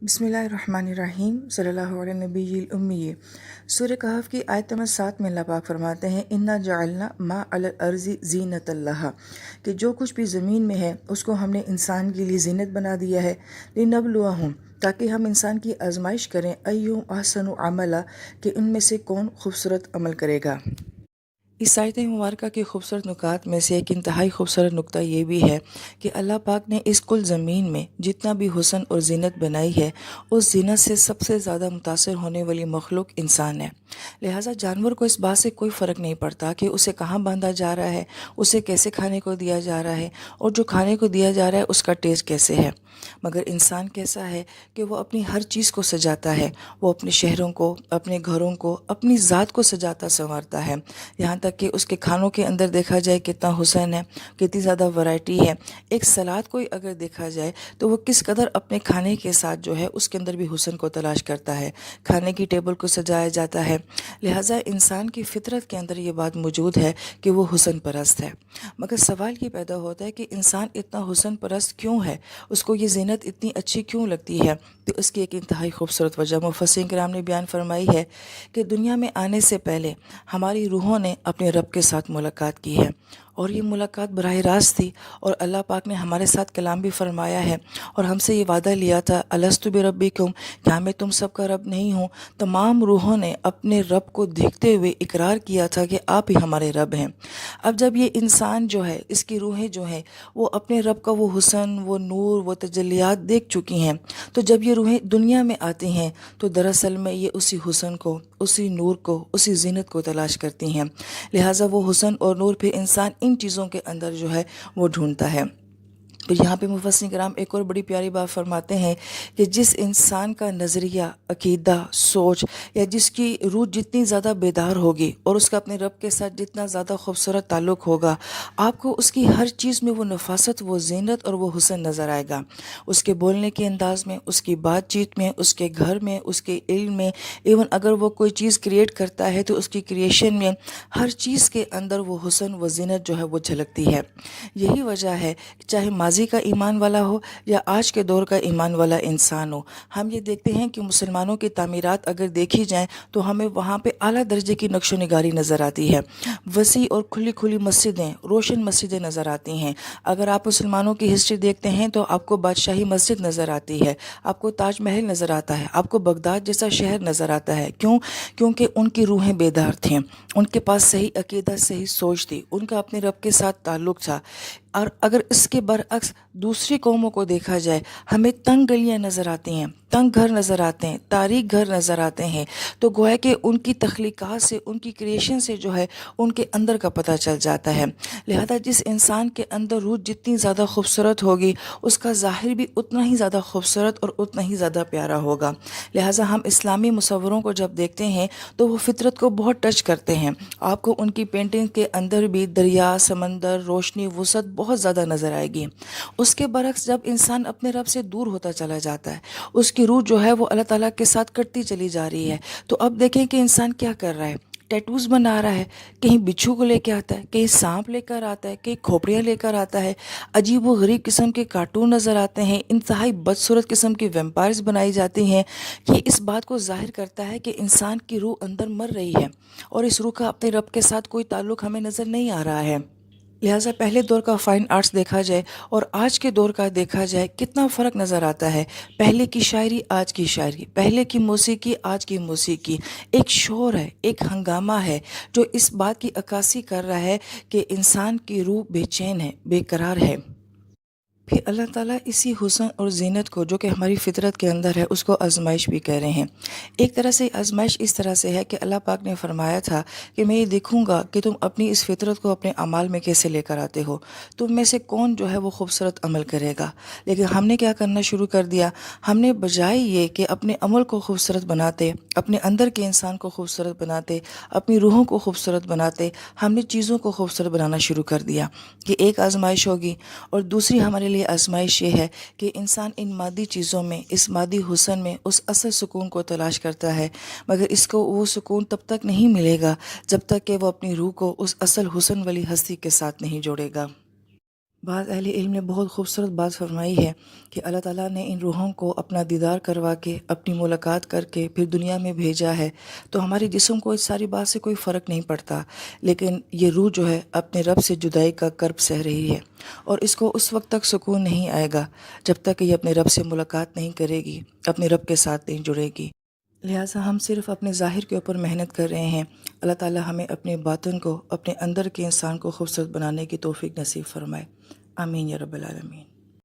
بسم اللہ الرحمن الرحیم صلی اللہ علیہ نبی الامی۔ سورہ کہف کی آیت نمبر 7 میں اللہ پاک فرماتے ہیں انا جعلنا ما علی الارض زینۃ اللہ، کہ جو کچھ بھی زمین میں ہے اس کو ہم نے انسان کے لیے زینت بنا دیا ہے، لنبلوہم، تاکہ ہم انسان کی آزمائش کریں، ایہم احسن عملا، کہ ان میں سے کون خوبصورت عمل کرے گا۔ اس آیت مبارکہ کے خوبصورت نکات میں سے ایک انتہائی خوبصورت نقطہ یہ بھی ہے کہ اللہ پاک نے اس کل زمین میں جتنا بھی حسن اور زینت بنائی ہے، اس زینت سے سب سے زیادہ متاثر ہونے والی مخلوق انسان ہے۔ لہٰذا جانور کو اس بات سے کوئی فرق نہیں پڑتا کہ اسے کہاں باندھا جا رہا ہے، اسے کیسے کھانے کو دیا جا رہا ہے، اور جو کھانے کو دیا جا رہا ہے اس کا ٹیسٹ کیسے ہے۔ مگر انسان کیسا ہے کہ وہ اپنی ہر چیز کو سجاتا ہے، وہ اپنے شہروں کو، اپنے گھروں کو، اپنی ذات کو سجاتا سنوارتا ہے، یہاں تک کہ اس کے کھانوں کے اندر دیکھا جائے کتنا حسن ہے، کتنی زیادہ ورائٹی ہے۔ ایک سلاد کو اگر دیکھا جائے تو وہ کس قدر اپنے کھانے کے ساتھ جو ہے اس کے اندر بھی حسن کو تلاش کرتا ہے، کھانے کی ٹیبل کو سجایا جاتا ہے۔ لہٰذا انسان کی فطرت کے اندر یہ بات موجود ہے کہ وہ حسن پرست ہے۔ مگر سوال یہ پیدا ہوتا ہے کہ انسان اتنا حسن پرست کیوں ہے، اس کو یہ زینت اتنی اچھی کیوں لگتی ہے؟ تو اس کی ایک انتہائی خوبصورت وجہ مفسرین کرام نے بیان فرمائی ہے کہ دنیا میں آنے سے پہلے ہماری روحوں نے اپنے رب کے ساتھ ملاقات کی ہے، اور یہ ملاقات براہ راست تھی، اور اللہ پاک نے ہمارے ساتھ کلام بھی فرمایا ہے، اور ہم سے یہ وعدہ لیا تھا الست بربکم، کیا میں تم سب کا رب نہیں ہوں؟ تمام روحوں نے اپنے رب کو دیکھتے ہوئے اقرار کیا تھا کہ آپ ہی ہمارے رب ہیں۔ اب جب یہ انسان جو ہے، اس کی روحیں جو ہیں، وہ اپنے رب کا وہ حسن، وہ نور، وہ تجلیات دیکھ چکی ہیں، تو جب یہ روحیں دنیا میں آتی ہیں تو دراصل میں یہ اسی حسن کو، اسی نور کو، اسی زینت کو تلاش کرتی ہیں۔ لہٰذا وہ حسن اور نور پھر انسان ان چیزوں کے اندر جو ہے وہ ڈھونڈتا ہے۔ تو یہاں پہ مفسرین کرام ایک اور بڑی پیاری بات فرماتے ہیں کہ جس انسان کا نظریہ، عقیدہ، سوچ، یا جس کی روح جتنی زیادہ بیدار ہوگی اور اس کا اپنے رب کے ساتھ جتنا زیادہ خوبصورت تعلق ہوگا، آپ کو اس کی ہر چیز میں وہ نفاست، وہ زینت اور وہ حسن نظر آئے گا۔ اس کے بولنے کے انداز میں، اس کی بات چیت میں، اس کے گھر میں، اس کے علم میں، ایون اگر وہ کوئی چیز کریٹ کرتا ہے تو اس کی کریشن میں، ہر چیز کے اندر وہ حسن، وہ زینت جو ہے وہ جھلکتی ہے۔ یہی وجہ ہے کہ چاہے ماضی کا ایمان والا ہو یا آج کے دور کا ایمان والا انسان ہو، ہم یہ دیکھتے ہیں کہ مسلمانوں کی تعمیرات اگر دیکھی جائیں تو ہمیں وہاں پہ اعلیٰ درجے کی نقش و نگاری نظر آتی ہے، وسیع اور کھلی کھلی مسجدیں، روشن مسجدیں نظر آتی ہیں۔ اگر آپ مسلمانوں کی ہسٹری دیکھتے ہیں تو آپ کو بادشاہی مسجد نظر آتی ہے، آپ کو تاج محل نظر آتا ہے، آپ کو بغداد جیسا شہر نظر آتا ہے۔ کیوں؟ کیونکہ ان کی روحیں بیدار تھیں، ان کے پاس صحیح عقیدہ، صحیح سوچ تھی، ان کا اپنے رب کے ساتھ تعلق تھا۔ اور اگر اس کے برعکس دوسری قوموں کو دیکھا جائے، ہمیں تنگ گلیاں نظر آتی ہیں، تنگ گھر نظر آتے ہیں، تاریک گھر نظر آتے ہیں، تو گویا کہ ان کی تخلیقات سے، ان کی کریشن سے جو ہے ان کے اندر کا پتہ چل جاتا ہے۔ لہذا جس انسان کے اندر روح جتنی زیادہ خوبصورت ہوگی، اس کا ظاہر بھی اتنا ہی زیادہ خوبصورت اور اتنا ہی زیادہ پیارا ہوگا۔ لہذا ہم اسلامی مصوروں کو جب دیکھتے ہیں تو وہ فطرت کو بہت ٹچ کرتے ہیں۔ آپ کو ان کی پینٹنگ کے اندر بھی دریا، سمندر، روشنی، وسعت بہت زیادہ نظر آئے گی۔ اس کے برعکس جب انسان اپنے رب سے دور ہوتا چلا جاتا ہے، اس کی روح جو ہے وہ اللہ تعالیٰ کے ساتھ کٹتی چلی جا رہی ہے، تو اب دیکھیں کہ انسان کیا کر رہا ہے، ٹیٹوز بنا رہا ہے، کہیں بچھو کو لے کے آتا ہے، کہیں سانپ لے کر آتا ہے، کہیں کھوپڑیاں لے کر آتا ہے، عجیب و غریب قسم کے کارٹون نظر آتے ہیں، انتہائی بدصورت قسم کی ویمپائرز بنائی جاتی ہیں۔ یہ اس بات کو ظاہر کرتا ہے کہ انسان کی روح اندر مر رہی ہے، اور اس روح کا اپنے رب کے ساتھ کوئی تعلق ہمیں نظر نہیں آ رہا ہے۔ لہٰذا پہلے دور کا فائن آرٹس دیکھا جائے اور آج کے دور کا دیکھا جائے، کتنا فرق نظر آتا ہے۔ پہلے کی شاعری، آج کی شاعری، پہلے کی موسیقی، آج کی موسیقی، ایک شور ہے، ایک ہنگامہ ہے جو اس بات کی عکاسی کر رہا ہے کہ انسان کی روح بے چین ہے، بے قرار ہے۔ پھر اللہ تعالیٰ اسی حسن اور زینت کو جو کہ ہماری فطرت کے اندر ہے، اس کو آزمائش بھی کہہ رہے ہیں۔ ایک طرح سے آزمائش اس طرح سے ہے کہ اللہ پاک نے فرمایا تھا کہ میں یہ دیکھوں گا کہ تم اپنی اس فطرت کو اپنے اعمال میں کیسے لے کر آتے ہو، تم میں سے کون جو ہے وہ خوبصورت عمل کرے گا۔ لیکن ہم نے کیا کرنا شروع کر دیا، ہم نے بجائے یہ کہ اپنے عمل کو خوبصورت بناتے، اپنے اندر کے انسان کو خوبصورت بناتے، اپنی روحوں کو خوبصورت بناتے، ہم نے چیزوں کو خوبصورت بنانا شروع کر دیا کہ ایک آزمائش ہوگی، اور دوسری ہمارے لیے آزمائش یہ ہے کہ انسان ان مادی چیزوں میں، اس مادی حسن میں اس اصل سکون کو تلاش کرتا ہے، مگر اس کو وہ سکون تب تک نہیں ملے گا جب تک کہ وہ اپنی روح کو اس اصل حسن والی ہستی کے ساتھ نہیں جوڑے گا۔ بعض اہل علم نے بہت خوبصورت بات فرمائی ہے کہ اللہ تعالیٰ نے ان روحوں کو اپنا دیدار کروا کے اپنی ملاقات کر کے پھر دنیا میں بھیجا ہے، تو ہمارے جسم کو اس ساری بات سے کوئی فرق نہیں پڑتا، لیکن یہ روح جو ہے اپنے رب سے جدائی کا کرب سہ رہی ہے، اور اس کو اس وقت تک سکون نہیں آئے گا جب تک کہ یہ اپنے رب سے ملاقات نہیں کرے گی، اپنے رب کے ساتھ نہیں جڑے گی۔ لہٰذا ہم صرف اپنے ظاہر کے اوپر محنت کر رہے ہیں، اللہ تعالیٰ ہمیں اپنے باطن کو، اپنے اندر کے انسان کو خوبصورت بنانے کی توفیق نصیب فرمائے۔ آمین یا رب العالمین۔